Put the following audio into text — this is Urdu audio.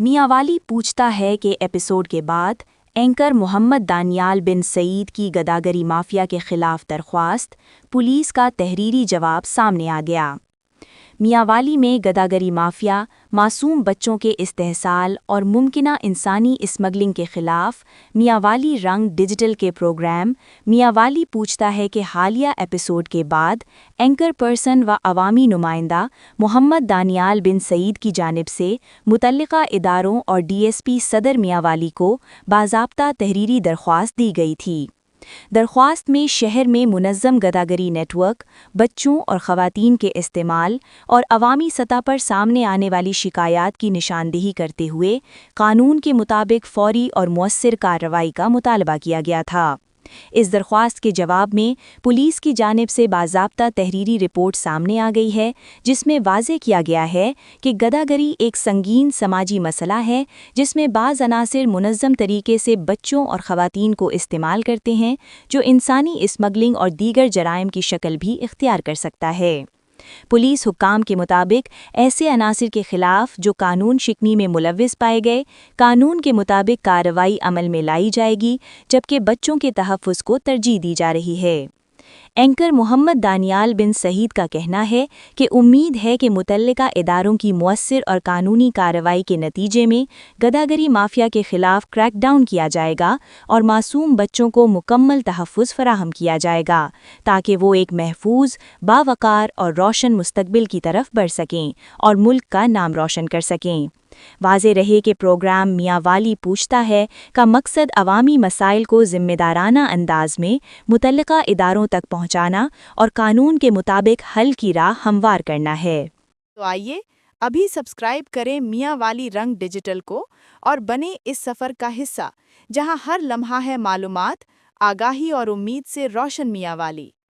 میاں والی پوچھتا ہے کہ ایپیسوڈ کے بعد اینکر محمد دانیال بن سعید کی گداگری مافیا کے خلاف درخواست، پولیس کا تحریری جواب سامنے آ گیا۔ میاں والی میں گداگری مافیا، معصوم بچوں کے استحصال اور ممکنہ انسانی اسمگلنگ کے خلاف میاں والی رنگ ڈیجیٹل کے پروگرام میاں والی پوچھتا ہے کہ حالیہ ایپیسوڈ کے بعد اینکر پرسن و عوامی نمائندہ محمد دانیال بن سعید کی جانب سے متعلقہ اداروں اور ڈی ایس پی صدر میاں والی کو باضابطہ تحریری درخواست دی گئی تھی۔ درخواست میں شہر میں منظم گداگری نیٹ ورک، بچوں اور خواتین کے استعمال اور عوامی سطح پر سامنے آنے والی شکایات کی نشاندہی کرتے ہوئے قانون کے مطابق فوری اور مؤثر کارروائی کا مطالبہ کیا گیا تھا۔ اس درخواست کے جواب میں پولیس کی جانب سے باضابطہ تحریری رپورٹ سامنے آ گئی ہے، جس میں واضح کیا گیا ہے کہ گداگری ایک سنگین سماجی مسئلہ ہے جس میں بعض عناصر منظم طریقے سے بچوں اور خواتین کو استعمال کرتے ہیں، جو انسانی اسمگلنگ اور دیگر جرائم کی شکل بھی اختیار کر سکتا ہے۔ پولیس حکام کے مطابق ایسے عناصر کے خلاف جو قانون شکنی میں ملوث پائے گئے، قانون کے مطابق کارروائی عمل میں لائی جائے گی، جبکہ بچوں کے تحفظ کو ترجیح دی جا رہی ہے۔ اینکر محمد دانیال بن سعید کا کہنا ہے کہ امید ہے کہ متعلقہ اداروں کی مؤثر اور قانونی کارروائی کے نتیجے میں گداگری مافیا کے خلاف کریک ڈاؤن کیا جائے گا اور معصوم بچوں کو مکمل تحفظ فراہم کیا جائے گا تاکہ وہ ایک محفوظ، باوقار اور روشن مستقبل کی طرف بڑھ سکیں اور ملک کا نام روشن کر سکیں۔ واضح رہے کہ پروگرام میاں والی پوچھتا ہے کا مقصد عوامی مسائل کو ذمہ دارانہ انداز میں متعلقہ اداروں تک پہنچانا اور قانون کے مطابق حل کی راہ ہموار کرنا ہے۔ تو آئیے ابھی سبسکرائب کریں میاں والی رنگ ڈیجیٹل کو اور بنیں اس سفر کا حصہ جہاں ہر لمحہ ہے معلومات، آگاہی اور امید سے روشن میاں والی۔